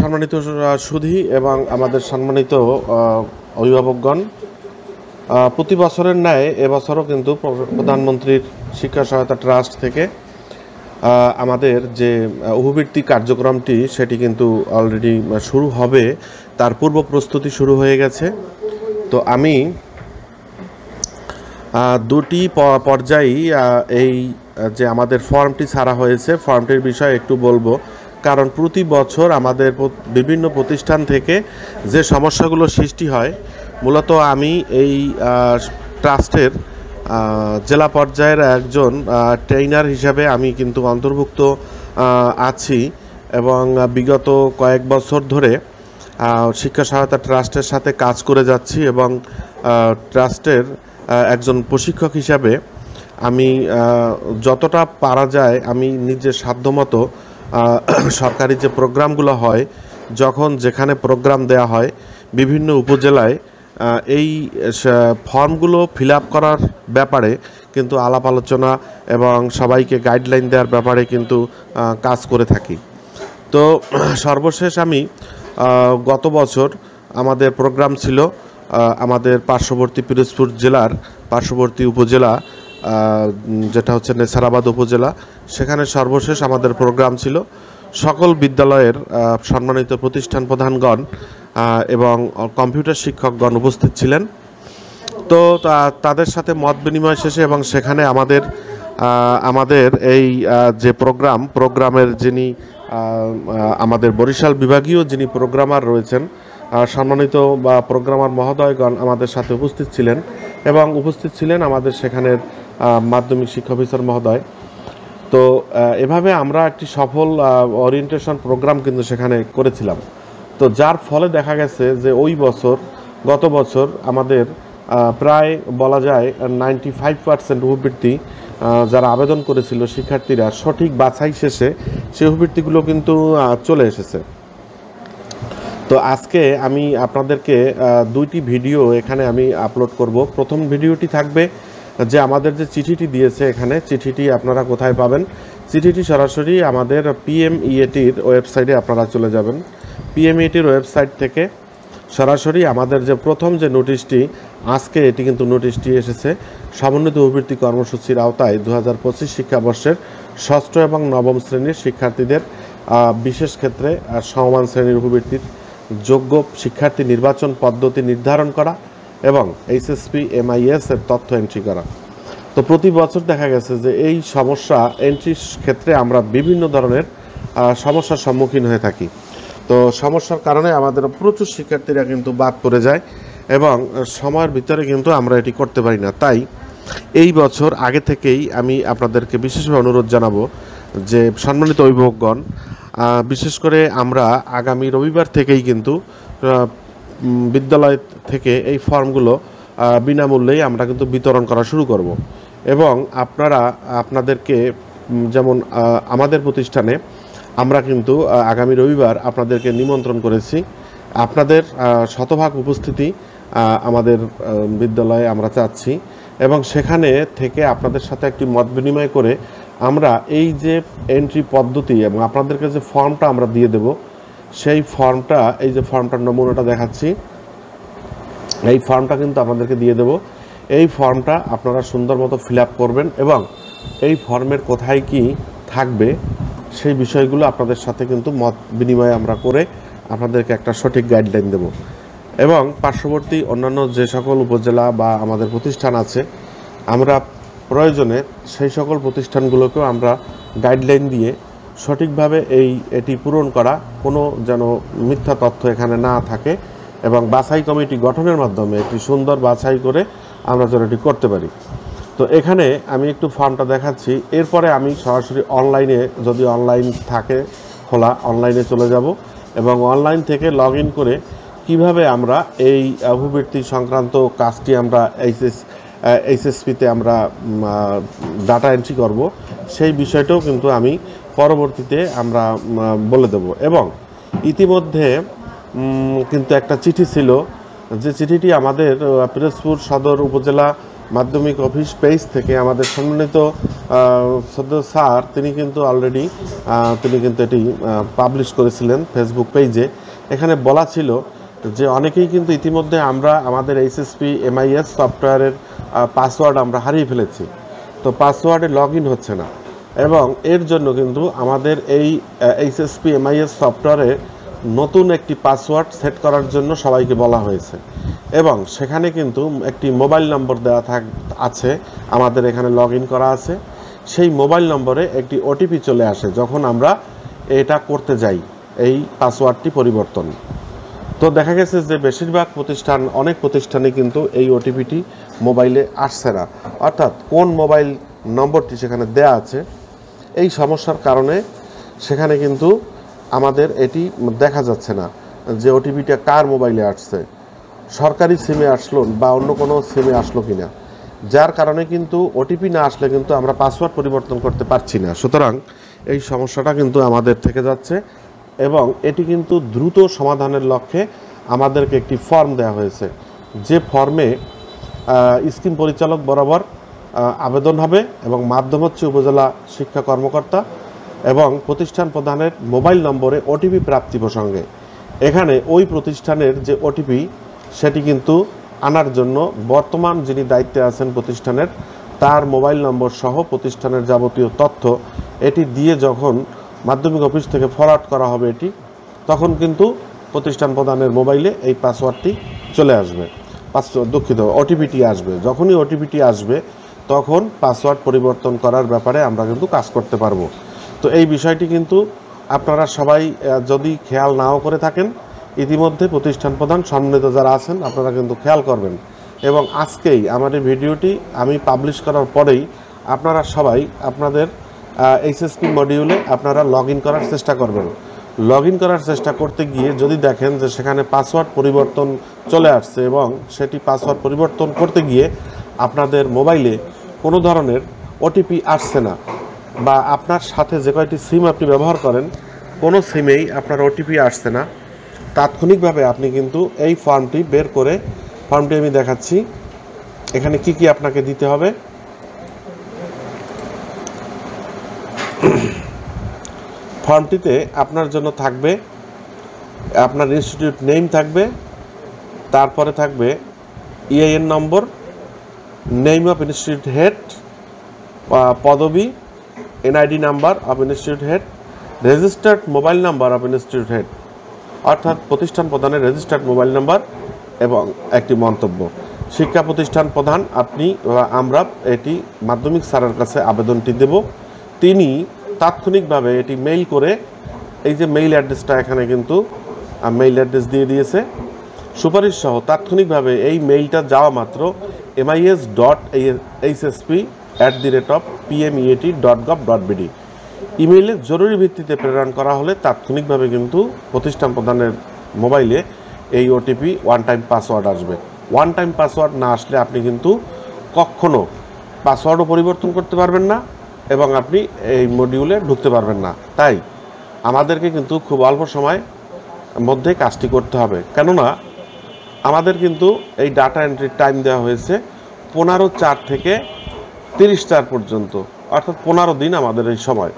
সম্মানিত সুধী এবং আমাদের সম্মানিত অভিভাবকগণ, প্রতি বছরের ন্যায় এবছরও কিন্তু প্রধানমন্ত্রীর শিক্ষা সহায়তা ট্রাস্ট থেকে আমাদের যে অভিবৃত্তি কার্যক্রমটি সেটি কিন্তু অলরেডি শুরু হবে, তার পূর্ব প্রস্তুতি শুরু হয়ে গেছে। তো আমি দুটি পর্যায়েই এই যে আমাদের ফর্মটি ছাড়া হয়েছে, ফর্মটির বিষয়ে একটু বলবো। কারণ প্রতি বছর আমাদের বিভিন্ন প্রতিষ্ঠান থেকে যে সমস্যাগুলো সৃষ্টি হয়, মূলত আমি এই ট্রাস্টের জেলা পর্যায়ের একজন ট্রেইনার হিসাবে আমি কিন্তু অন্তর্ভুক্ত আছি এবং বিগত কয়েক বছর ধরে শিক্ষা সহায়তা ট্রাস্টের সাথে কাজ করে যাচ্ছি এবং ট্রাস্টের একজন প্রশিক্ষক হিসাবে আমি যতটা পারা যায় আমি নিজের সাধ্যমতো সরকারি যে প্রোগ্রামগুলো হয়, যখন যেখানে প্রোগ্রাম দেয়া হয় বিভিন্ন উপজেলায়, এই ফর্মগুলো ফিল আপ করার ব্যাপারে কিন্তু আলাপ আলোচনা এবং সবাইকে গাইডলাইন দেওয়ার ব্যাপারে কিন্তু কাজ করে থাকি। তো সর্বশেষ আমি গত বছর আমাদের প্রোগ্রাম ছিল আমাদের পার্শ্ববর্তী পিরোজপুর জেলার পার্শ্ববর্তী উপজেলা, যেটা হচ্ছে নেছারাবাদ উপজেলা। সেখানে সর্বশেষ আমাদের প্রোগ্রাম ছিল। সকল বিদ্যালয়ের সম্মানিত প্রতিষ্ঠান প্রধানগণ এবং কম্পিউটার শিক্ষকগণ উপস্থিত ছিলেন। তো তাদের সাথে মত বিনিময় শেষে এবং সেখানে আমাদের এই যে প্রোগ্রামের যিনি আমাদের বরিশাল বিভাগীয় যিনি প্রোগ্রামার রয়েছেন, সম্মানিত বা প্রোগ্রামার মহোদয়গণ আমাদের সাথে উপস্থিত ছিলেন এবং উপস্থিত ছিলেন আমাদের সেখানের মাধ্যমিক শিক্ষা অফিসার মহোদয়। তো এভাবে আমরা একটি সফল ওরিয়েন্টেশন প্রোগ্রাম কিন্তু সেখানে করেছিলাম। তো যার ফলে দেখা গেছে যে গত বছর আমাদের প্রায় বলা যায় 95% অভিবৃত্তি যারা আবেদন করেছিল শিক্ষার্থীরা, সঠিক বাছাই শেষে সেই অভিবৃত্তিগুলো কিন্তু চলে এসেছে। তো আজকে আমি আপনাদেরকে দুইটি ভিডিও এখানে আমি আপলোড করব। প্রথম ভিডিওটি থাকবে যে আমাদের যে চিঠিটি দিয়েছে, এখানে চিঠিটি আপনারা কোথায় পাবেন। চিঠিটি সরাসরি আমাদের PMEATর ওয়েবসাইটে আপনারা চলে যাবেন। PMEATর ওয়েবসাইট থেকে সরাসরি আমাদের যে প্রথম যে নোটিশটি আজকে, এটি কিন্তু নোটিশটি এসেছে সমন্বিত অভিবৃত্তি কর্মসূচির আওতায় 2025 শিক্ষাবর্ষের ষষ্ঠ এবং নবম শ্রেণীর শিক্ষার্থীদের বিশেষ ক্ষেত্রে সমমান শ্রেণীর অভিবৃত্তির যোগ্য শিক্ষার্থী নির্বাচন পদ্ধতি নির্ধারণ করা এবং HSP MIS এর তথ্য এন্ট্রি করা। তো প্রতি বছর দেখা গেছে যে এই সমস্যা এন্ট্রির ক্ষেত্রে আমরা বিভিন্ন ধরনের সমস্যার সম্মুখীন হয়ে থাকি। তো সমস্যার কারণে আমাদের প্রচুর শিক্ষার্থীরা কিন্তু বাদ পড়ে যায় এবং সময়ের ভিতরে কিন্তু আমরা এটি করতে পারি না। তাই এই বছর আগে থেকেই আমি আপনাদেরকে বিশেষভাবে অনুরোধ জানাবো যে সম্মানিত অভিভাবকগণ, বিশেষ করে আমরা আগামী রবিবার থেকেই কিন্তু বিদ্যালয় থেকে এই ফর্মগুলো বিনামূল্যেই আমরা কিন্তু বিতরণ করা শুরু করব এবং আপনাদেরকে যেমন আমাদের প্রতিষ্ঠানে আমরা কিন্তু আগামী রবিবার আপনাদেরকে নিমন্ত্রণ করেছি। আপনাদের শতভাগ উপস্থিতি আমাদের বিদ্যালয়ে আমরা চাচ্ছি এবং সেখানে থেকে আপনাদের সাথে একটি মত বিনিময় করে আমরা এই যে এন্ট্রি পদ্ধতি এবং আপনাদেরকে যে ফর্মটা আমরা দিয়ে দেব, সেই ফর্মটা, এই যে ফর্মটার নমুনাটা দেখাচ্ছি, এই ফর্মটা কিন্তু আপনাদেরকে দিয়ে দেব। এই ফর্মটা আপনারা সুন্দর মতো ফিল আপ করবেন এবং এই ফর্মের কোথায় কি থাকবে সেই বিষয়গুলো আপনাদের সাথে কিন্তু মত বিনিময় আমরা করে আপনাদেরকে একটা সঠিক গাইডলাইন দেব এবং পার্শ্ববর্তী অন্যান্য যে সকল উপজেলা বা আমাদের প্রতিষ্ঠান আছে, আমরা প্রয়োজনে সেই সকল প্রতিষ্ঠানগুলোকেও আমরা গাইডলাইন দিয়ে সঠিকভাবে এটি পূরণ করা, কোনো যেন মিথ্যা তথ্য এখানে না থাকে এবং বাছাই কমিটি গঠনের মাধ্যমে একটি সুন্দর বাছাই করে আমরা যেন এটি করতে পারি। তো এখানে আমি একটু ফর্মটা দেখাচ্ছি, এরপরে আমি সরাসরি অনলাইনে, যদি অনলাইন থাকে খোলা, অনলাইনে চলে যাব এবং অনলাইন থেকে লগ ইন করে কিভাবে আমরা এই অভিবৃত্তি সংক্রান্ত কাজটি আমরা HSPতে আমরা ডাটা এন্ট্রি করব, সেই বিষয়টাও কিন্তু আমি পরবর্তীতে আমরা বলে দেব। এবং ইতিমধ্যে কিন্তু একটা চিঠি ছিল, যে চিঠিটি আমাদের পিরোজপুর সদর উপজেলা মাধ্যমিক অফিস পেজ থেকে আমাদের সম্মানিত সদ্য স্যার তিনি কিন্তু অলরেডি তিনি কিন্তু এটি পাবলিশ করেছিলেন ফেসবুক পেজে। এখানে বলা ছিল যে অনেকেই কিন্তু ইতিমধ্যে আমরা আমাদের এইচএসপি এমআইএস সফটওয়্যারের পাসওয়ার্ড আমরা হারিয়ে ফেলেছি, তো পাসওয়ার্ডে লগ ইন হচ্ছে না, এবং এর জন্য কিন্তু আমাদের এই এইচএসপি এমআইএস সফটওয়্যারে নতুন একটি পাসওয়ার্ড সেট করার জন্য সবাইকে বলা হয়েছে, এবং সেখানে কিন্তু একটি মোবাইল নম্বর দেওয়া আছে, আমাদের এখানে লগ ইন করা আছে। সেই মোবাইল নম্বরে একটি ওটিপি চলে আসে যখন আমরা এটা করতে যাই, এই পাসওয়ার্ডটি পরিবর্তন। তো দেখা গেছে যে বেশিরভাগ প্রতিষ্ঠান, অনেক প্রতিষ্ঠানে কিন্তু এই ওটিপিটি মোবাইলে আসছে না, অর্থাৎ কোন মোবাইল নম্বরটি সেখানে দেয়া আছে এই সমস্যার কারণে সেখানে কিন্তু আমাদের এটি দেখা যাচ্ছে না যে ওটিপিটা কার মোবাইলে আসছে, সরকারি সিমে আসলো বা অন্য কোনো সিমে আসলো কিনা, যার কারণে কিন্তু ওটিপি না আসলে কিন্তু আমরা পাসওয়ার্ড পরিবর্তন করতে পারছি না। সুতরাং এই সমস্যাটা কিন্তু আমাদের থেকে যাচ্ছে, এবং এটি কিন্তু দ্রুত সমাধানের লক্ষ্যে আমাদেরকে একটি ফর্ম দেওয়া হয়েছে, যে ফর্মে স্কিম পরিচালক বরাবর আবেদন হবে, এবং মাধ্যম হচ্ছে উপজেলা শিক্ষা কর্মকর্তা, এবং প্রতিষ্ঠান প্রধানের মোবাইল নম্বরে ওটিপি প্রাপ্তি প্রসঙ্গে এখানে ওই প্রতিষ্ঠানের যে ওটিপি সেটি কিন্তু আনার জন্য বর্তমান যিনি দায়িত্বে আছেন প্রতিষ্ঠানের, তার মোবাইল নম্বর সহ প্রতিষ্ঠানের যাবতীয় তথ্য এটি দিয়ে যখন মাধ্যমিক অফিস থেকে ফরওয়ার্ড করা হবে এটি, তখন কিন্তু প্রতিষ্ঠান প্রধানের মোবাইলে এই পাসওয়ার্ডটি চলে আসবে, দুঃখিত ওটিপিটি আসবে। যখনই ওটিপিটি আসবে তখন পাসওয়ার্ড পরিবর্তন করার ব্যাপারে আমরা কিন্তু কাজ করতে পারবো। তো এই বিষয়টি কিন্তু আপনারা সবাই যদি খেয়াল নাও করে থাকেন, ইতিমধ্যে প্রতিষ্ঠান প্রধান সম্মানিত যারা আছেন আপনারা কিন্তু খেয়াল করবেন, এবং আজকেই আমার এই ভিডিওটি আমি পাবলিশ করার পরেই আপনারা সবাই আপনাদের এইচএসপি মডিউলে আপনারা লগ ইন করার চেষ্টা করবেন। লগ ইন করার চেষ্টা করতে গিয়ে যদি দেখেন যে সেখানে পাসওয়ার্ড পরিবর্তন চলে আসছে, এবং সেটি পাসওয়ার্ড পরিবর্তন করতে গিয়ে আপনাদের মোবাইলে কোনো ধরনের ওটিপি আসছে না, বা আপনার সাথে যে কয়টি সিম আপনি ব্যবহার করেন কোনো সিমেই আপনার ওটিপি আসছে না, তাৎক্ষণিকভাবে আপনি কিন্তু এই ফর্মটি বের করে, ফর্মটি আমি দেখাচ্ছি এখানে কি কি আপনাকে দিতে হবে। ফর্মটিতে আপনার জন্য থাকবে আপনার ইনস্টিটিউট নেম থাকবে, তারপরে থাকবে EIN number, name of institute head, পদবি, NID number of institute head, registered mobile number of institute head, অর্থাৎ প্রতিষ্ঠান প্রধানের রেজিস্টার্ড মোবাইল নাম্বার, এবং একটি মন্তব্য। শিক্ষা প্রতিষ্ঠান প্রধান আপনি আমরা এটি মাধ্যমিক স্যারের কাছে আবেদনটি দেব, তিনি তাৎক্ষণিকভাবে এটি মেইল করে, এই যে মেইল অ্যাড্রেসটা এখানে কিন্তু মেইল অ্যাড্রেস দিয়ে দিয়েছে সুপারিশ সহ, তাৎক্ষণিকভাবে এই মেইলটা যাওয়া মাত্র mis.hsp@pmet.gov.bd ইমেইলে জরুরি ভিত্তিতে প্রেরণ করা হলে তাৎক্ষণিকভাবে কিন্তু প্রতিষ্ঠান প্রধানের মোবাইলে এই ওটিপি ওয়ান টাইম পাসওয়ার্ড আসবে। ওয়ান টাইম পাসওয়ার্ড না আসলে আপনি কিন্তু কখনো পাসওয়ার্ডও পরিবর্তন করতে পারবেন না, এবং আপনি এই মডিউলে ঢুকতে পারবেন না। তাই আমাদেরকে কিন্তু খুব অল্প সময় মধ্যে কাজটি করতে হবে, কেননা আমাদের কিন্তু এই ডাটা এন্ট্রির টাইম দেওয়া হয়েছে 15/4 থেকে 30/4 পর্যন্ত, অর্থাৎ 15 দিন আমাদের এই সময়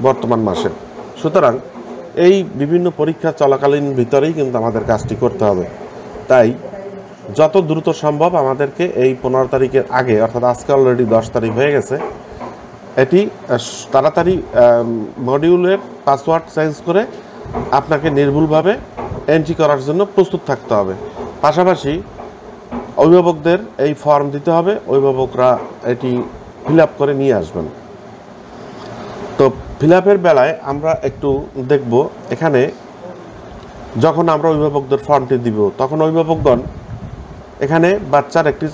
বর্তমান মাসে। সুতরাং এই বিভিন্ন পরীক্ষা চলাকালীন ভিতরেই কিন্তু আমাদের কাজটি করতে হবে। তাই যত দ্রুত সম্ভব আমাদেরকে এই 15 তারিখের আগে, অর্থাৎ আজকে অলরেডি 10 তারিখ হয়ে গেছে, এটি তাড়াতাড়ি মডিউলের পাসওয়ার্ড চেঞ্জ করে আপনাকে নির্ভুলভাবে এন্ট্রি করার জন্য প্রস্তুত থাকতে হবে। পাশাপাশি অভিভাবকদের এই ফর্ম দিতে হবে, অভিভাবকরা এটি ফিল আপ করে নিয়ে আসবেন। তো ফিল আপের বেলায় আমরা একটু দেখব, এখানে যখন আমরা অভিভাবকদের ফর্মটি দিব তখন অভিভাবকগণ এখানে বাচ্চার একটি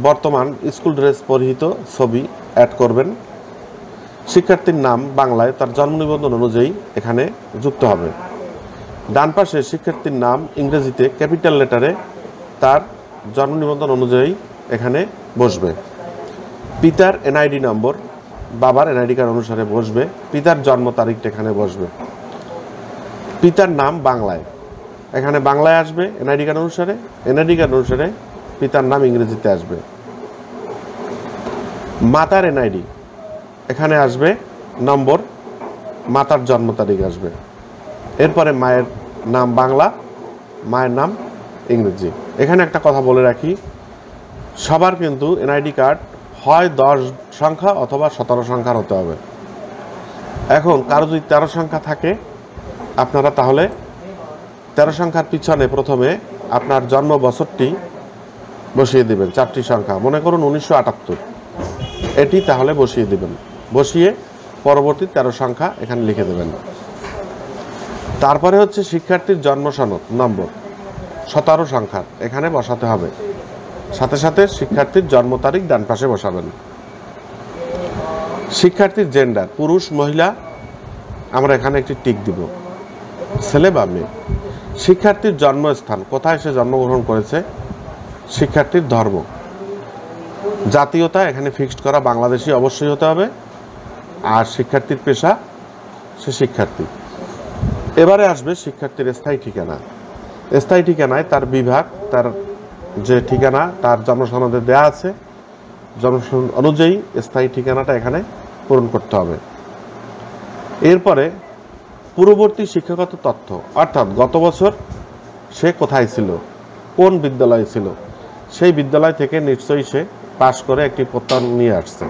বর্তমান স্কুল ড্রেস পরিহিত ছবি অ্যাড করবেন, শিক্ষার্থীর নাম বাংলায় তার জন্ম নিবন্ধন অনুযায়ী এখানে যুক্ত হবে, ডান পাশে শিক্ষার্থীর নাম ইংরেজিতে ক্যাপিটাল লেটারে তার জন্ম নিবন্ধন অনুযায়ী এখানে বসবে, পিতার এনআইডি নম্বর বাবার এনআইডি কার্ড অনুসারে বসবে, পিতার জন্ম তারিখটা এখানে বসবে, পিতার নাম বাংলায় এখানে বাংলায় আসবে এনআইডি কার্ড অনুসারে, এনআইডি কার্ড অনুসারে পিতার নাম ইংরেজিতে আসবে। মাতার এনআইডি এখানে আসবে, নম্বর, মাতার জন্ম তারিখ আসবে। এরপরে মায়ের নাম বাংলা, মায়ের নাম ইংরেজি। এখানে একটা কথা বলে রাখি, সবার কিন্তু এনআইডি কার্ড হয় 10 সংখ্যা অথবা 17 সংখ্যার হতে হবে। এখন কারো যদি 13 সংখ্যা থাকে, আপনারা তাহলে 13 সংখ্যার পিছনে প্রথমে আপনার জন্ম বছরটি বসিয়ে দেবেন, 4টি সংখ্যা, মনে করুন 1978, এটি তাহলে বসিয়ে দেবেন। বসিয়ে পরবর্তী 13 সংখ্যা এখানে লিখে দেবেন। তারপরে হচ্ছে শিক্ষার্থীর জন্ম সনদ নম্বর 17 সংখ্যার এখানে বসাতে হবে, সাথে সাথে শিক্ষার্থীর জন্ম তারিখ ডান পাশে বসাবেন। শিক্ষার্থীর জেন্ডার পুরুষ মহিলা আমরা এখানে একটি টিক দিব, ছেলে বা মেয়ে। শিক্ষার্থীর জন্মস্থান, কোথায় সে জন্মগ্রহণ করেছে, শিক্ষার্থীর ধর্ম, জাতীয়তা এখানে ফিক্সড করা বাংলাদেশি অবশ্যই হতে হবে, আর শিক্ষার্থীর পেশা সে শিক্ষার্থী। এবারে আসবে শিক্ষার্থীর স্থায়ী ঠিকানা। স্থায়ী ঠিকানায় তার বিভাগ, তার যে ঠিকানা তার জন্মসনদে দেয়া আছে, জন্মসনদ অনুযায়ী স্থায়ী ঠিকানাটা এখানে পূরণ করতে হবে। এরপরে পূর্ববর্তী শিক্ষাগত তথ্য, অর্থাৎ গত বছর সে কোথায় ছিল, কোন বিদ্যালয়ে ছিল, সেই বিদ্যালয় থেকে নিশ্চয়ই সে পাশ করে একটি প্রত্যয়ন নিয়ে আসছে,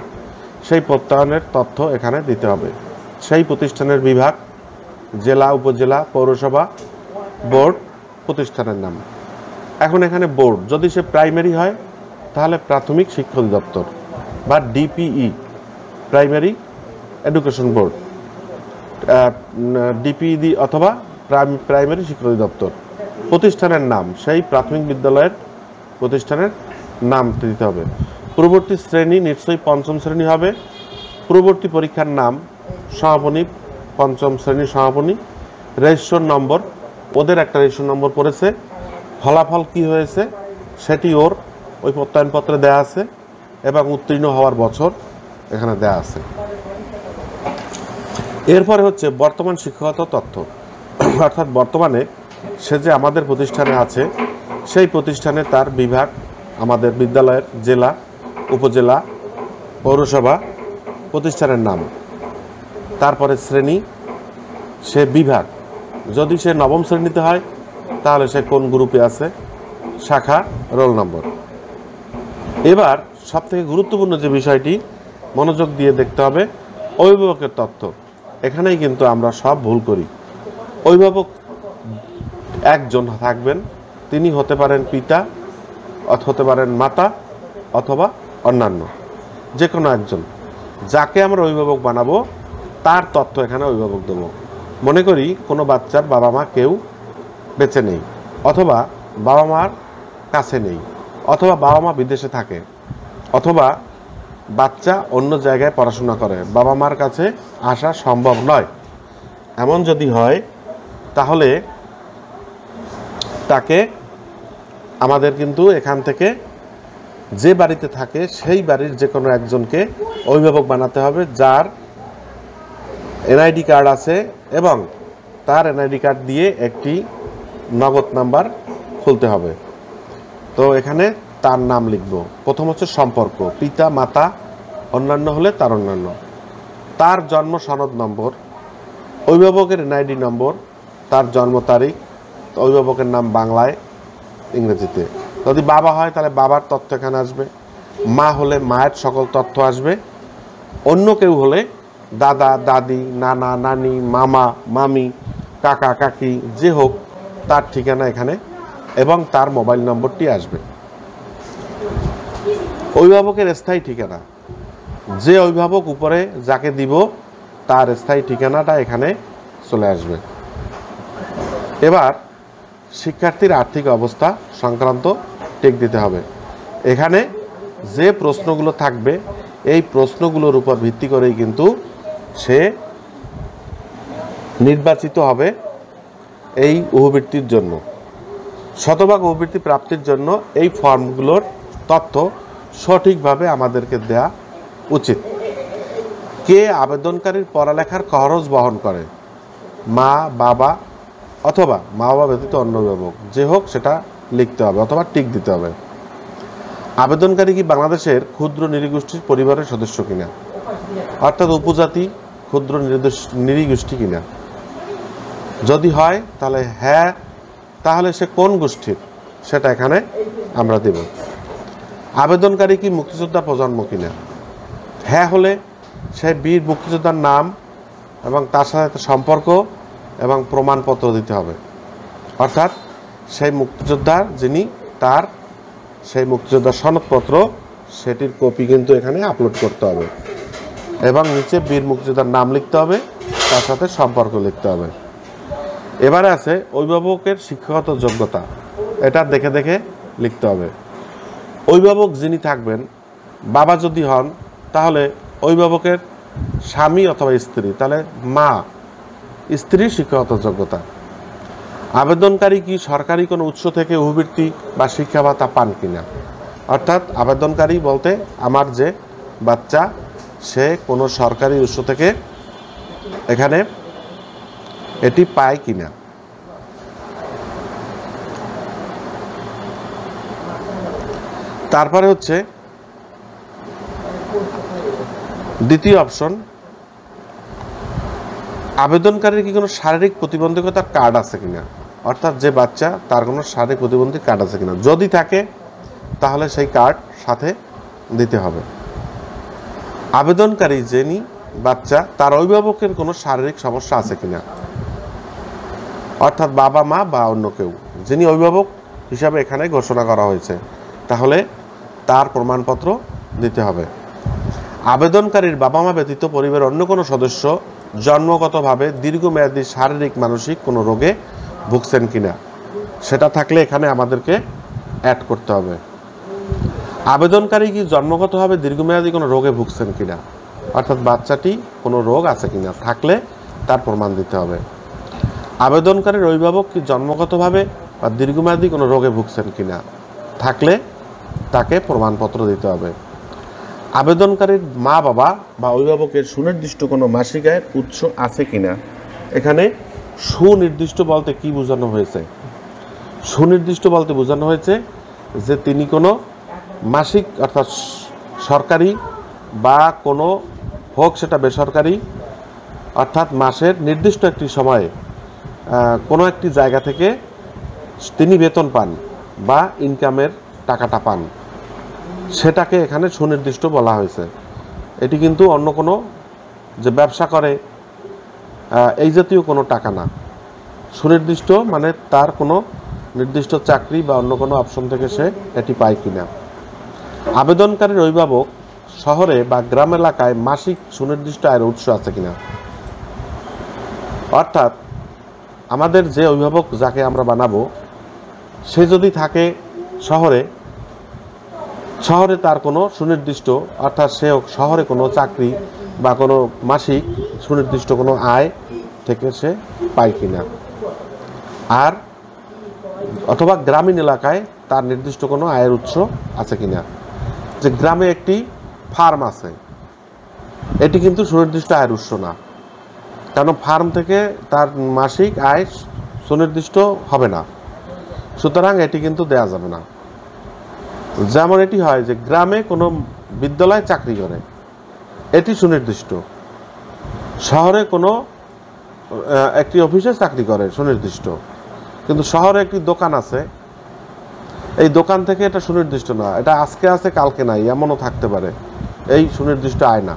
সেই প্রত্যয়নের তথ্য এখানে দিতে হবে। সেই প্রতিষ্ঠানের বিভাগ, জেলা, উপজেলা, পৌরসভা, বোর্ড, প্রতিষ্ঠানের নাম। এখন এখানে বোর্ড, যদি সে প্রাইমারি হয় তাহলে প্রাথমিক শিক্ষা অধিদপ্তর বা DPE, primary education board, DPE অথবা প্রাইমারি শিক্ষা অধিদপ্তর। প্রতিষ্ঠানের নাম, সেই প্রাথমিক বিদ্যালয়ের প্রতিষ্ঠানের নাম দিতে হবে। পূর্ববর্তী শ্রেণী নিশ্চয়ই 5ম শ্রেণী হবে। পূর্ববর্তী পরীক্ষার নাম সমাপনী, 5ম শ্রেণীর সমাপনী। রেজিস্ট্রেশন নম্বর, ওদের একটা রেজিস্ট্রেশন নম্বর পড়েছে, ফলাফল কি হয়েছে সেটি ওর ওই প্রত্যয়নপত্রে দেয়া আছে, এবং উত্তীর্ণ হওয়ার বছর এখানে দেয়া আছে। এরপরে হচ্ছে বর্তমান শিক্ষাগত তথ্য, অর্থাৎ বর্তমানে সে যে আমাদের প্রতিষ্ঠানে আছে সেই প্রতিষ্ঠানে তার বিভাগ, আমাদের বিদ্যালয়ের জেলা, উপজেলা, পৌরসভা, প্রতিষ্ঠানের নাম, তারপরে শ্রেণী, সে বিভাগ, যদি সে 9ম শ্রেণীতে হয় তাহলে সে কোন গ্রুপে আছে, শাখা, রোল নম্বর। এবার সবথেকে গুরুত্বপূর্ণ যে বিষয়টি মনোযোগ দিয়ে দেখতে হবে, অভিভাবকের তথ্য। এখানেই কিন্তু আমরা সব ভুল করি। অভিভাবক একজন থাকবেন, তিনি হতে পারেন পিতা, হতে পারেন মাতা, অথবা অন্যান্য যে কোনো একজন। যাকে আমরা অভিভাবক বানাবো তার তথ্য এখানে অভিভাবক দেব। মনে করি কোনো বাচ্চার বাবা মা কেউ বেঁচে নেই, অথবা বাবা মার কাছে নেই, অথবা বাবা মা বিদেশে থাকে, অথবা বাচ্চা অন্য জায়গায় পড়াশোনা করে, বাবা মার কাছে আসা সম্ভব নয়। এমন যদি হয় তাহলে তাকে আমাদের কিন্তু এখান থেকে যে বাড়িতে থাকে সেই বাড়ির যে কোনো একজনকে অভিভাবক বানাতে হবে, যার এনআইডি কার্ড আছে এবং তার এনআইডি কার্ড দিয়ে একটি নগদ নাম্বার খুলতে হবে। তো এখানে তার নাম লিখব। প্রথম হচ্ছে সম্পর্ক, পিতা, মাতা, অন্যান্য হলে তার অন্যান্য, তার জন্ম সনদ নম্বর, অভিভাবকের এনআইডি নম্বর, তার জন্ম তারিখ, অভিভাবকের নাম বাংলায়, ইংরেজিতে। যদি বাবা হয় তাহলে বাবার তথ্য এখানে আসবে, মা হলে মায়ের সকল তথ্য আসবে, অন্য কেউ হলে দাদা, দাদি, নানা, নানি, মামা, মামি, কাকা, কাকি, যে হোক তার ঠিকানা এখানে এবং তার মোবাইল নম্বরটি আসবে। অভিভাবকের স্থায়ী ঠিকানা, যে অভিভাবক উপরে যাকে দিব তার স্থায়ী ঠিকানাটা এখানে চলে আসবে। এবার শিক্ষার্থীর আর্থিক অবস্থা সংক্রান্ত টিক দিতে হবে। এখানে যে প্রশ্নগুলো থাকবে এই প্রশ্নগুলোর উপর ভিত্তি করেই কিন্তু সে নির্বাচিত হবে এই উপবৃত্তির জন্য। শতভাগ উপবৃত্তি প্রাপ্তির জন্য এই ফর্মগুলোর তথ্য সঠিকভাবে আমাদেরকে দেয়া উচিত। কে আবেদনকারীর পড়ালেখার খরচ বহন করে, মা, বাবা, অথবা মা বাবা ব্যতীত অন্য অভিভাবক, যে হোক সেটা লিখতে হবে অথবা টিক দিতে হবে। আবেদনকারী কি বাংলাদেশের ক্ষুদ্র নৃগোষ্ঠীর পরিবারের সদস্য কিনা, অর্থাৎ উপজাতি ক্ষুদ্র নৃগোষ্ঠী কিনা। যদি হয় তাহলে হ্যাঁ, তাহলে সে কোন গোষ্ঠীর সেটা এখানে আমরা দেব। আবেদনকারী কি মুক্তিযোদ্ধা প্রজন্ম কিনা, হ্যাঁ হলে সে বীর মুক্তিযোদ্ধার নাম এবং তার সাথে সম্পর্ক এবং প্রমাণপত্র দিতে হবে, অর্থাৎ সেই মুক্তিযোদ্ধার যিনি তার সেই মুক্তিযোদ্ধার সনদপত্র সেটির কপি কিন্তু এখানে আপলোড করতে হবে এবং নিচে বীর মুক্তিযোদ্ধার নাম লিখতে হবে, তার সাথে সম্পর্ক লিখতে হবে। এবারে আছে অভিভাবকের শিক্ষাগত যোগ্যতা, এটা দেখে দেখে লিখতে হবে। অভিভাবক যিনি থাকবেন, বাবা যদি হন তাহলে অভিভাবকের স্বামী অথবা স্ত্রী, তাহলে মা স্ত্রীর শিক্ষাগত যোগ্যতা। আবেদনকারী কি সরকারি কোনো উৎস থেকে অভিবৃত্তি বা শিক্ষা ভাতা পান কিনা, অর্থাৎ আবেদনকারী বলতে আমার যে বাচ্চা সে কোনো সরকারি উৎস থেকে এখানে এটি পায় কিনা। তারপরে হচ্ছে দ্বিতীয় অপশন, আবেদনকারীর কি কোনো শারীরিক প্রতিবন্ধকতার কার্ড আছে কিনা, অর্থাৎ যে বাচ্চা তার কোনো শারীরিক প্রতিবন্ধী কার্ড আছে কিনা। যদি থাকে তাহলে সেই কার্ড সাথে দিতে হবে। আবেদনকারী যিনি বাচ্চা তার অভিভাবকের কোনো শারীরিক সমস্যা আছে কিনা, অর্থাৎ বাবা মা বা অন্য কেউ যিনি অভিভাবক হিসাবে এখানে ঘোষণা করা হয়েছে, তাহলে তার প্রমাণপত্র দিতে হবে। আবেদনকারীর বাবা মা ব্যতীত পরিবারের অন্য কোনো সদস্য জন্মগতভাবে দীর্ঘমেয়াদী শারীরিক মানসিক কোনো রোগে ভুগছেন কিনা, সেটা থাকলে এখানে আমাদেরকে অ্যাড করতে হবে। আবেদনকারী কি জন্মগতভাবে দীর্ঘমেয়াদী কোনো রোগে ভুগছেন কিনা, অর্থাৎ বাচ্চাটি কোনো রোগ আছে কিনা, থাকলে তার প্রমাণ দিতে হবে। আবেদনকারীর অভিভাবক কি জন্মগতভাবে বা দীর্ঘমেয়াদী কোনো রোগে ভুগছেন কিনা, থাকলে তাকে প্রমাণপত্র দিতে হবে। আবেদনকারীর মা বাবা বা অভিভাবকের সুনির্দিষ্ট কোনো মাসিক আয়ের উৎস আছে কিনা, এখানে সুনির্দিষ্ট বলতে কি বোঝানো হয়েছে, সুনির্দিষ্ট বলতে বোঝানো হয়েছে যে তিনি কোনো মাসিক অর্থাৎ সরকারি বা কোনো হোক সেটা বেসরকারি, অর্থাৎ মাসের নির্দিষ্ট একটি সময়ে কোনো একটি জায়গা থেকে তিনি বেতন পান বা ইনকামের টাকাটা পান, সেটাকে এখানে সুনির্দিষ্ট বলা হয়েছে। এটি কিন্তু অন্য কোনো যে ব্যবসা করে এই জাতীয় কোনো টাকা না। সুনির্দিষ্ট মানে তার কোনো নির্দিষ্ট চাকরি বা অন্য কোনো অপশন থেকে সে এটি পায় কিনা। আবেদনকারীর অভিভাবক শহরে বা গ্রাম এলাকায় মাসিক সুনির্দিষ্ট আয়ের উৎস আছে কিনা, অর্থাৎ আমাদের যে অভিভাবক যাকে আমরা বানাবো সে যদি থাকে শহরে, শহরে তার কোনো সুনির্দিষ্ট অর্থাৎ সে শহরে কোনো চাকরি বা কোনো মাসিক সুনির্দিষ্ট কোনো আয় থেকে সে পায় কিনা, আর অথবা গ্রামীণ এলাকায় তার নির্দিষ্ট কোনো আয়ের উৎস আছে কিনা। যে গ্রামে একটি ফার্ম আছে, এটি কিন্তু সুনির্দিষ্ট আয়ের উৎস না, কারণ ফার্ম থেকে তার মাসিক আয় সুনির্দিষ্ট হবে না, সুতরাং এটি কিন্তু দেয়া যাবে না। যেমন এটি হয় যে গ্রামে কোনো বিদ্যালয়ে চাকরি করে, এটি সুনির্দিষ্ট। শহরে কোনো একটি অফিসে চাকরি করে সুনির্দিষ্ট, কিন্তু শহরে একটি দোকান আছে, এই দোকান থেকে এটা সুনির্দিষ্ট না, এটা আজকে আছে কালকে নাই, এমনও থাকতে পারে, এই সুনির্দিষ্ট আয় না।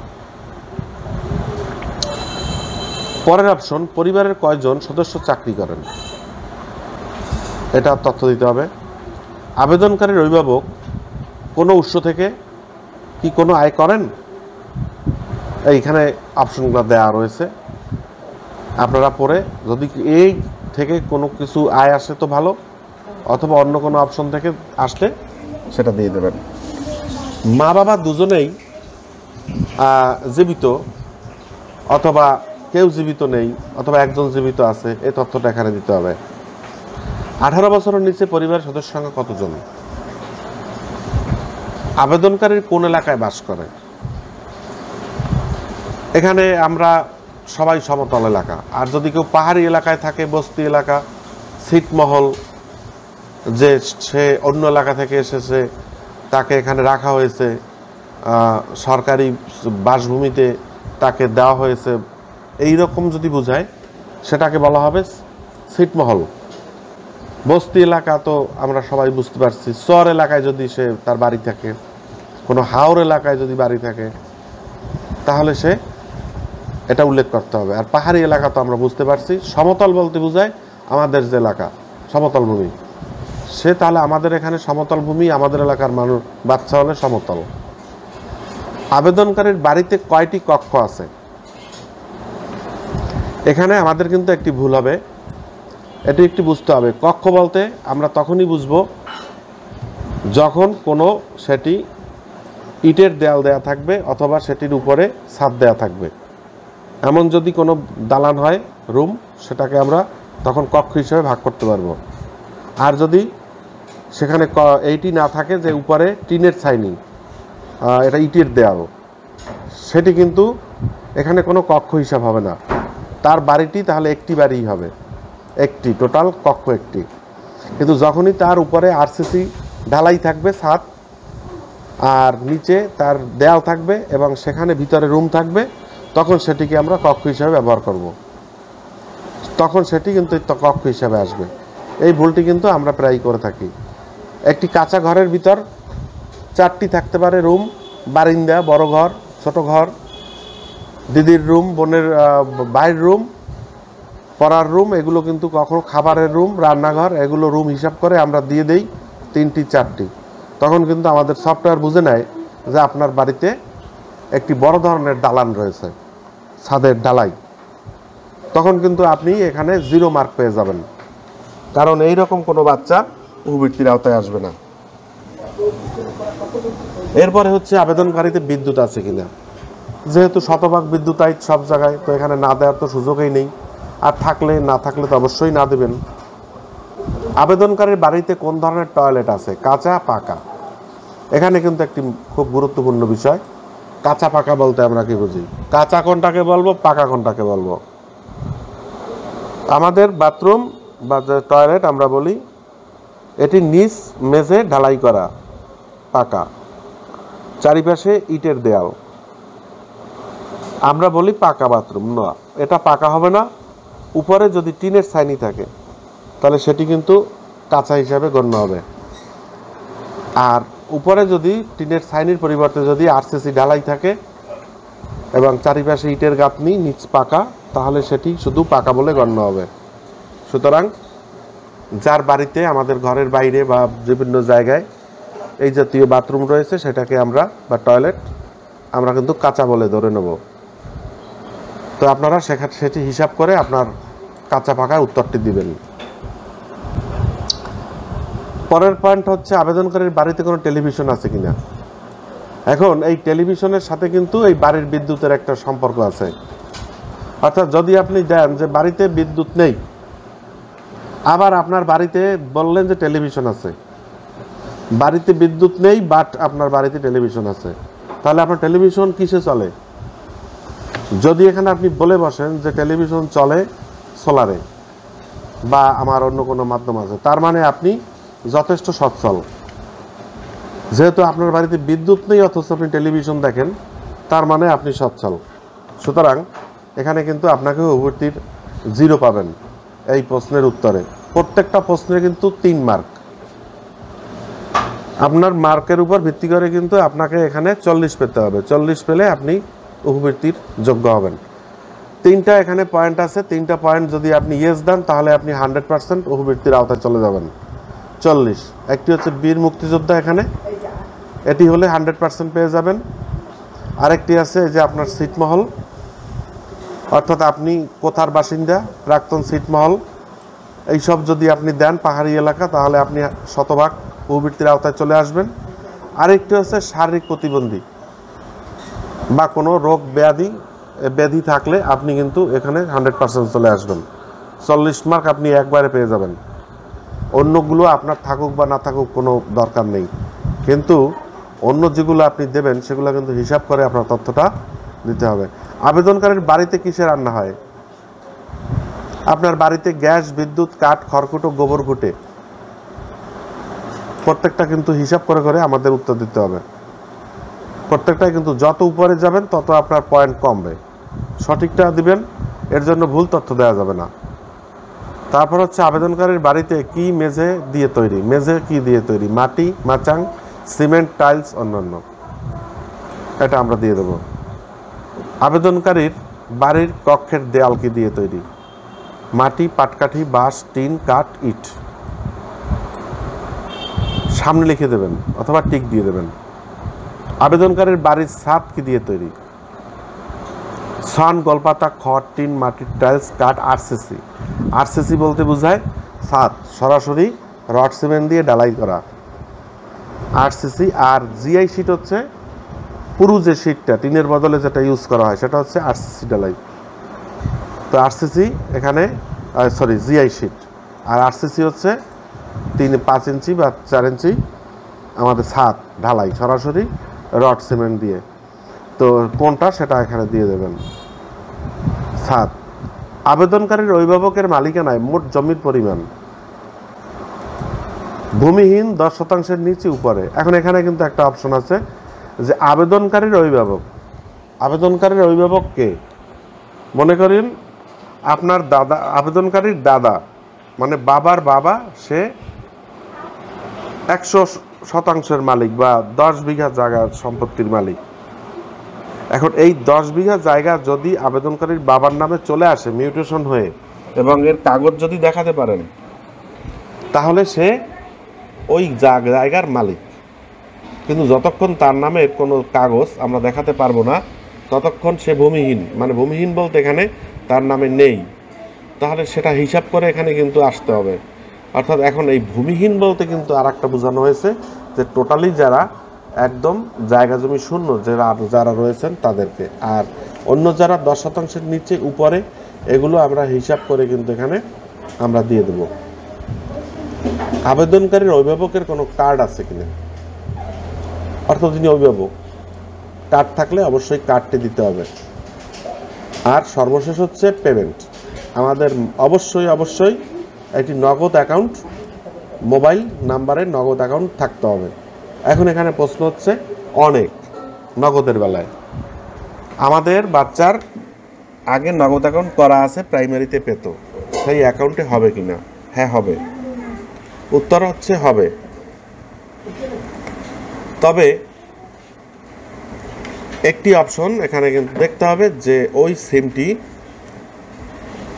পরের অপশন, পরিবারের কয়জন সদস্য চাকরি করেন, এটা তথ্য দিতে হবে। আবেদনকারীর অভিভাবক কোনো উৎস থেকে কি কোনো আয় করেন, এইখানে অপশনগুলো দেওয়া রয়েছে, আপনারা পরে যদি এই থেকে কোনো কিছু আয় আসে তো ভালো, অথবা অন্য কোনো অপশন থেকে আসলে সেটা দিয়ে দেবেন। মা বাবা দুজনেই জীবিত অথবা কেউ জীবিত নেই অথবা একজন জীবিত আছে, এই তথ্যটা এখানে দিতে হবে। 18 বছরের নিচে পরিবারের সদস্য সংখ্যা কতজন, আবেদনকারীর কোন এলাকায় বাস করে, এখানে আমরা সবাই সমতল এলাকা, আর যদি কেউ পাহাড়ি এলাকায় থাকে, বস্তি এলাকা, ছিটমহল, যে সে অন্য এলাকা থেকে এসেছে তাকে এখানে রাখা হয়েছে, সরকারি বাসভূমিতে তাকে দেওয়া হয়েছে, এই রকম যদি বোঝায় সেটাকে বলা হবে ছিটমহল। বস্তি এলাকা তো আমরা সবাই বুঝতে পারছি, চর এলাকায় যদি সে তার বাড়ি থাকে, কোনো হাওর এলাকায় যদি বাড়ি থাকে, তাহলে সে এটা উল্লেখ করতে হবে। আর পাহাড়ি এলাকা তো আমরা বুঝতে পারছি, সমতল বলতে বোঝায় আমাদের যে এলাকা সমতল ভূমি, সে তাহলে আমাদের এখানে সমতল ভূমি, আমাদের এলাকার মানুষ বাচ্চা হলে সমতল। আবেদনকারীর বাড়িতে কয়টি কক্ষ আছে? এখানে আমাদের কিন্তু একটি ভুল হবে, এটি একটি বুঝতে হবে। কক্ষ বলতে আমরা তখনই বুঝবো যখন কোনো সেটি ইটের দেয়াল দেয়া থাকবে অথবা সেটির উপরে ছাদ দেয়া থাকবে। এমন যদি কোনো দালান হয়, রুম, সেটাকে আমরা তখন কক্ষ হিসেবে ভাগ করতে পারবো। আর যদি সেখানে এইটি না থাকে যে উপরে টিনের ছাইনি, এটা ইটের দেয়াল, সেটি কিন্তু এখানে কোনো কক্ষ হিসাব হবে না। তার বাড়িটি তাহলে একটি বাড়িই হবে, একটি টোটাল কক্ষ একটি। কিন্তু যখনই তার উপরে আরসিসি ঢালাই থাকবে ছাদ, আর নিচে তার দেয়াল থাকবে এবং সেখানে ভিতরে রুম থাকবে, তখন সেটিকে আমরা কক্ষ হিসাবে ব্যবহার করব, তখন সেটি কিন্তু কক্ষ হিসাবে আসবে। এই ভুলটি কিন্তু আমরা প্রায়ই করে থাকি। একটি কাঁচা ঘরের ভিতর 4টি থাকতে পারে রুম, বারিন্দা, বড় ঘর, ছোট ঘর, দিদির রুম, বোনের ভাইয়ের রুম, পড়ার রুম, এগুলো কিন্তু কখনো খাবারের রুম, রান্নাঘর, এগুলো রুম হিসাব করে আমরা দিয়ে দেই 3টি 4টি। তখন কিন্তু আমাদের সফটওয়্যার বুঝে নেয় যে আপনার বাড়িতে একটি বড় ধরনের দালান রয়েছে, ছাদের ঢালাই। তখন কিন্তু আপনি এখানে 0 মার্ক পেয়ে যাবেন, কারণ এই রকম কোনো বাচ্চা উপবৃত্তির আওতায় আসবে না। এরপরে হচ্ছে আবেদনকারীতে বিদ্যুৎ আছে কিনা। যেহেতু শতভাগ বিদ্যুতায়িত সব জায়গায়, তো এখানে না দেওয়ার তো সুযোগই নেই, আর থাকলে না থাকলে তো অবশ্যই না দেবেন। আবেদনকারীর বাড়িতে কোন ধরনের টয়লেট আছে, কাঁচা পাকা? এখানে কিন্তু একটি খুব গুরুত্বপূর্ণ বিষয়, কাঁচা পাকা বলতে আমরা কি বুঝি, কাঁচা কোনটাকে বলবো, পাকা কোনটাকে বলবো। আমাদের বাথরুম বা যে টয়লেট আমরা বলি, এটি নিচ মেঝে ঢালাই করা, পাকা, চারিপাশে ইটের দেয়াল, আমরা বলি পাকা বাথরুম। না, এটা পাকা হবে না। উপরে যদি টিনের ছাইনি থাকে তাহলে সেটি কিন্তু কাঁচা হিসাবে গণ্য হবে। আর উপরে যদি টিনের ছাইনির পরিবর্তে যদি আরসিসি ঢালাই থাকে এবং চারিপাশে ইটের গাঁথনি, নিচ পাকা, তাহলে সেটি শুধু পাকা বলে গণ্য হবে। সুতরাং যার বাড়িতে আমাদের ঘরের বাইরে বা বিভিন্ন জায়গায় এই জাতীয় বাথরুম রয়েছে, সেটাকে আমরা বা টয়লেট আমরা কিন্তু কাঁচা বলে ধরে নেব। তো আপনারা সেটি হিসাব করে আপনার কাঁচা পাকার উত্তরটি দিবেন। পরের পয়েন্ট হচ্ছে আবেদনকারীর বাড়িতে কোনো টেলিভিশন আছে কিনা। এখন এই টেলিভিশনের সাথে কিন্তু এই বাড়ির বিদ্যুতের একটা সম্পর্ক আছে। অর্থাৎ যদি আপনি দেন যে বাড়িতে বিদ্যুৎ নেই, আবার আপনার বাড়িতে বললেন যে টেলিভিশন আছে, বাড়িতে বিদ্যুৎ নেই বাট আপনার বাড়িতে টেলিভিশন আছে, তাহলে আপনার টেলিভিশন কিসে চলে? যদি এখানে আপনি বলে বসেন যে টেলিভিশন চলে সোলারে বা আমার অন্য কোনো মাধ্যম আছে, তার মানে আপনি যথেষ্ট সচ্ছল। যেহেতু আপনার বাড়িতে বিদ্যুৎ নেই অথচ আপনি টেলিভিশন দেখেন, তার মানে আপনি সচ্ছল। সুতরাং এখানে কিন্তু আপনাকে উপবৃত্তির 0 পাবেন এই প্রশ্নের উত্তরে। প্রত্যেকটা প্রশ্নে কিন্তু 3 মার্ক। আপনার মার্কের উপর ভিত্তি করে কিন্তু আপনাকে এখানে 40 পেতে হবে। 40 পেলে আপনি উপবৃত্তির যোগ্য হবেন। 3টা এখানে পয়েন্ট আছে, 3টা পয়েন্ট যদি আপনি ইয়েস দেন তাহলে আপনি 100% উপবৃত্তির আওতায় চলে যাবেন। 40, একটি হচ্ছে বীর মুক্তিযোদ্ধা, এখানে এটি হলে 100% পেয়ে যাবেন। আরেকটি আছে যে আপনার ছিটমহল, অর্থাৎ আপনি কোথার বাসিন্দা, প্রাক্তন ছিটমহল, এইসব যদি আপনি দেন পাহাড়ি এলাকা, তাহলে আপনি শতভাগ উপবৃত্তির আওতায় চলে আসবেন। আরেকটি হচ্ছে শারীরিক প্রতিবন্ধী বা কোনো রোগ ব্যাধি থাকলে আপনি কিন্তু এখানে 100% চলে আসবেন। 40 মার্ক আপনি একবারে পেয়ে যাবেন। অন্যগুলো আপনার থাকুক বা না থাকুক কোনো দরকার নেই, কিন্তু অন্য যেগুলো আপনি দেবেন সেগুলো কিন্তু হিসাব করে আপনার তথ্যটা দিতে হবে। আবেদনকারীর বাড়িতে কিসে রান্না হয়? আপনার বাড়িতে গ্যাস, বিদ্যুৎ, কাঠ, খড়কুটো, গোবর ঘুটে, প্রত্যেকটা কিন্তু হিসাব করে করে আমাদের উত্তর দিতে হবে। প্রত্যেকটাই কিন্তু যত উপরে যাবেন তত আপনার পয়েন্ট কমবে। সঠিকটা দিবেন, এর জন্য ভুল তথ্য দেওয়া যাবে না। তারপর হচ্ছে আবেদনকারীর বাড়িতে কি মেঝে দিয়ে তৈরি? মেঝে কি দিয়ে তৈরি? মাটি, মাচাং, সিমেন্ট, টাইলস, অন্যান্য। এটা আমরা দিয়ে দেব। আবেদনকারীর বাড়ির কক্ষের দেয়াল কি দিয়ে তৈরি? মাটি, পাটকাঠি, বাঁশ, টিন, কাঠ, ইট। সামনে লিখে দেবেন অথবা টিক দিয়ে দেবেন। আবেদনকারীর বাড়ির ছাদ কি দিয়ে তৈরি? ছন, গলপাতা, খড়, টিন, মাটির টাইলস, কাঠ, আরসিসি। আরসিসি বলতে বোঝায় ছাদ সরাসরি রড সিমেন্ট দিয়ে ঢালাই করা, আরসিসি। আর জিআই শিট হচ্ছে পুরো যে শিটটা টিনের বদলে যেটা ইউজ করা হয় সেটা হচ্ছে আরসিসি ঢালাই। তো আরসিসি এখানে জিআই শিট, আর আরসিসি হচ্ছে 5 ইঞ্চি বা 4 ইঞ্চি আমাদের ছাদ ঢালাই সরাসরি রড সিমেন্ট দিয়ে। তো কোনটা সেটা এখানে দিয়ে দেবেন। ছাদ। আবেদনকারীর অভিভাবকের মালিকানায় মোট জমির পরিমাণ? ভূমিহীন 10% নিচে উপরে। এখন এখানে কিন্তু একটা অপশন আছে যে আবেদনকারীর অভিভাবক। আবেদনকারীর অভিভাবক কে? মনে করেন আপনার দাদা, আবেদনকারীর দাদা মানে বাবার বাবা, সে 100% মালিক বা 10 বিঘা জায়গার সম্পত্তির মালিক। এখন এই 10 বিঘা জায়গা যদি আবেদনকারীর বাবার নামে চলে আসে মিউটেশন হয়ে এবং এর কাগজ যদি দেখাতে পারেন, তাহলে সে ওই জায়গার মালিক। কিন্তু যতক্ষণ তার নামে কোনো কাগজ আমরা দেখাতে পারবো না ততক্ষণ সে ভূমিহীন। মানে ভূমিহীন বলতে এখানে তার নামে নেই, তাহলে সেটা হিসাব করে এখানে কিন্তু আসতে হবে। অর্থাৎ এখন এই ভূমিহীন বলতে কিন্তু আর একটা বোঝানো হয়েছে যে টোটালি যারা একদম জায়গা জমি শূন্য যারা রয়েছেন তাদেরকে, আর অন্য যারা 10%-এর নিচে উপরে এগুলো আমরা হিসাব করে কিন্তু এখানে আমরা দিয়ে দেব। আবেদনকারীর অভিভাবকের কোনো কার্ড আছে কিনা, অর্থাৎ যিনি অভিভাবক, কার্ড থাকলে অবশ্যই কার্ডটি দিতে হবে। আর সর্বশেষ হচ্ছে পেমেন্ট। আমাদের অবশ্যই একটি নগদ অ্যাকাউন্ট, মোবাইল নাম্বারে নগদ অ্যাকাউন্ট থাকতে হবে। এখন এখানে প্রশ্ন হচ্ছে অনেক নগদের বেলায় আমাদের বাচ্চার আগে নগদ অ্যাকাউন্ট করা আছে, প্রাইমারিতে পেত, সেই অ্যাকাউন্টে হবে কিনা? হ্যাঁ হবে। উত্তর হচ্ছে হবে। তবে একটি অপশন এখানে কিন্তু দেখতে হবে যে ওই সিমটি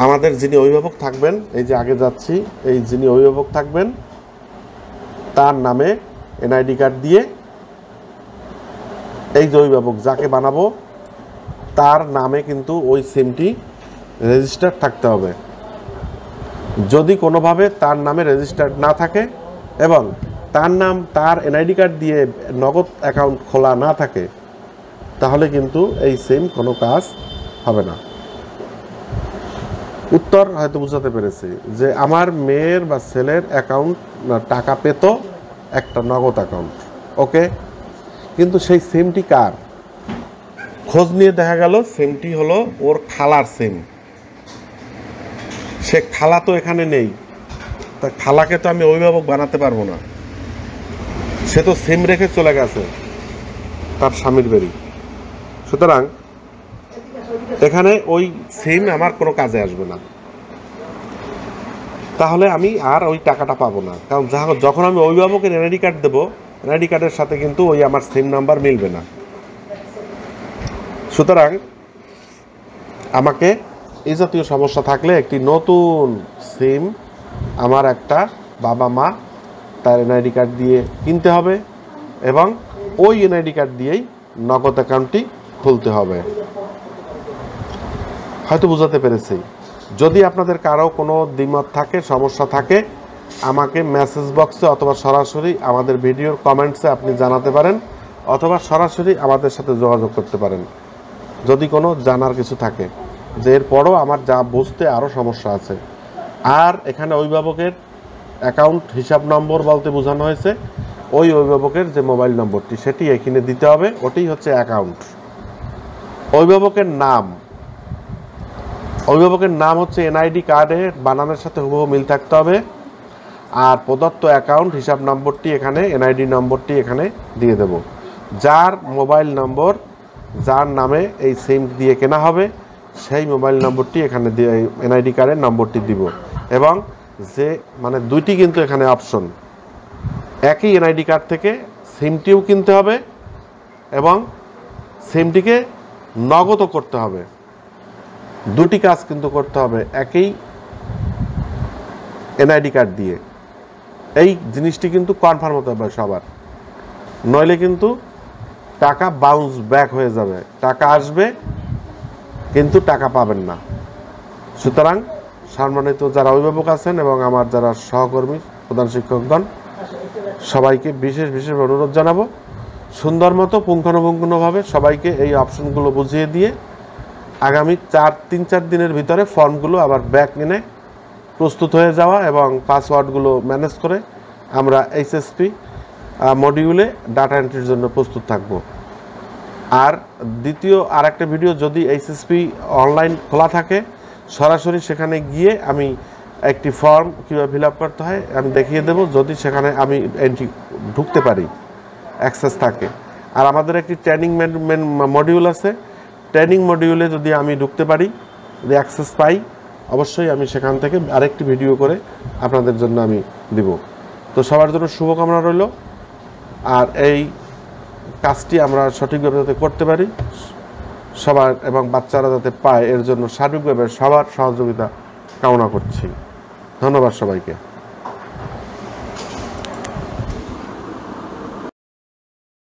আমাদের যিনি অভিভাবক থাকবেন, এই যে আগে যাচ্ছি, এই যিনি অভিভাবক থাকবেন তার নামে এনআইডি কার্ড দিয়ে এই যে অভিভাবক যাকে বানাবো তার নামে কিন্তু ওই সিমটি রেজিস্টার থাকতে হবে। যদি কোনোভাবে তার নামে রেজিস্টার্ড না থাকে এবং তার এনআইডি কার্ড দিয়ে নগদ অ্যাকাউন্ট খোলা না থাকে, তাহলে কিন্তু এই সিম কোনো কাজ হবে না। উত্তর হয়তো বুঝাতে পেরেছি যে আমার মেয়ের বা ছেলের অ্যাকাউন্ট টাকা পেত, একটা নগদ অ্যাকাউন্ট, ওকে, কিন্তু সেই সিমটি কার? খোঁজ নিয়ে দেখা গেল সিমটি হলো ওর খালার সিম। সে খালা তো এখানে নেই, তা খালাকে তো আমি অভিভাবক বানাতে পারবো না, সে তো সিম রেখে চলে গেছে তার স্বামীর বাড়ি। সুতরাং এখানে ওই সিম আমার কোনো কাজে আসবে না, তাহলে আমি আর ওই টাকাটা পাবো না। কারণ যখন আমি অভিভাবকের এনআইডি কার্ড দেবো, এনআইডি কার্ডের সাথে কিন্তু ওই আমার সিম নাম্বার মিলবে না। সুতরাং আমাকে এই জাতীয় সমস্যা থাকলে একটি নতুন সিম আমার একটা বাবা মা তার এনআইডি কার্ড দিয়ে কিনতে হবে এবং ওই এনআইডি কার্ড দিয়েই নগদ অ্যাকাউন্টটি খুলতে হবে। হয়তো বুঝাতে পেরেছি। যদি আপনাদের কারো কোনো দ্বিমত থাকে, সমস্যা থাকে, আমাকে মেসেজ বক্সে অথবা সরাসরি আমাদের ভিডিওর কমেন্টসে আপনি জানাতে পারেন, অথবা সরাসরি আমাদের সাথে যোগাযোগ করতে পারেন যদি কোনো জানার কিছু থাকে যে এরপরও আমার যা বুঝতে আরও সমস্যা আছে। আর এখানে অভিভাবকের অ্যাকাউন্ট হিসাব নম্বর বলতে বোঝানো হয়েছে ওই অভিভাবকের যে মোবাইল নম্বরটি সেটি এখানে দিতে হবে, ওটাই হচ্ছে অ্যাকাউন্ট। অভিভাবকের নাম হচ্ছে এনআইডি কার্ডে বানানোর সাথে হুবহু মিল থাকতে হবে। আর প্রদত্ত অ্যাকাউন্ট হিসাব নম্বরটি এখানে, এনআইডি নম্বরটি এখানে দিয়ে দেব। যার মোবাইল নম্বর, যার নামে এই সিম দিয়ে কেনা হবে, সেই মোবাইল নম্বরটি এখানে দিয়ে এনআইডি কার্ডের নম্বরটি দিব। এবং যে মানে দুইটি কিন্তু এখানে অপশন, একই এনআইডি কার্ড থেকে সিমটিও কিনতে হবে এবং সিমটিকে নগদও করতে হবে। দুটি কাজ কিন্তু করতে হবে একই এনআইডি কার্ড দিয়ে। এই জিনিসটি কিন্তু কনফার্ম হতে হবে সবার, নইলে কিন্তু টাকা বাউন্স ব্যাক হয়ে যাবে, টাকা আসবে কিন্তু টাকা পাবেন না। সুতরাং সম্মানিত যারা অভিভাবক আছেন এবং আমার যারা সহকর্মী প্রধান শিক্ষকগণ, সবাইকে বিশেষ অনুরোধ জানাবো, সুন্দর মতো পুঙ্খানুপুঙ্খভাবে সবাইকে এই অপশনগুলো বুঝিয়ে দিয়ে আগামী 3-4 দিনের ভিতরে ফর্মগুলো আবার ব্যাক এনে প্রস্তুত হয়ে যাওয়া এবং পাসওয়ার্ডগুলো ম্যানেজ করে আমরা এইচএসপি মডিউলে ডাটা এন্ট্রির জন্য প্রস্তুত থাকব। আর দ্বিতীয় আরেকটা ভিডিও, যদি এইচএসপি অনলাইন খোলা থাকে সরাসরি সেখানে গিয়ে আমি একটি ফর্ম কীভাবে ফিল আপ করতে হয় আমি দেখিয়ে দেব, যদি সেখানে আমি এন্ট্রি ঢুকতে পারি, অ্যাক্সেস থাকে। আর আমাদের একটি ট্রেনিং মডিউল আছে, ট্রেনিং মডিউলে যদি আমি ঢুকতে পারি, যদি অ্যাক্সেস পাই, অবশ্যই আমি সেখান থেকে আরেকটি ভিডিও করে আপনাদের জন্য আমি দিব। তো সবার জন্য শুভকামনা রইল। আর এই কাজটি আমরা সঠিকভাবে যাতে করতে পারি সবার এবং বাচ্চারা যাতে পায়, এর জন্য সার্বিকভাবে সবার সহযোগিতা কামনা করছি। ধন্যবাদ সবাইকে।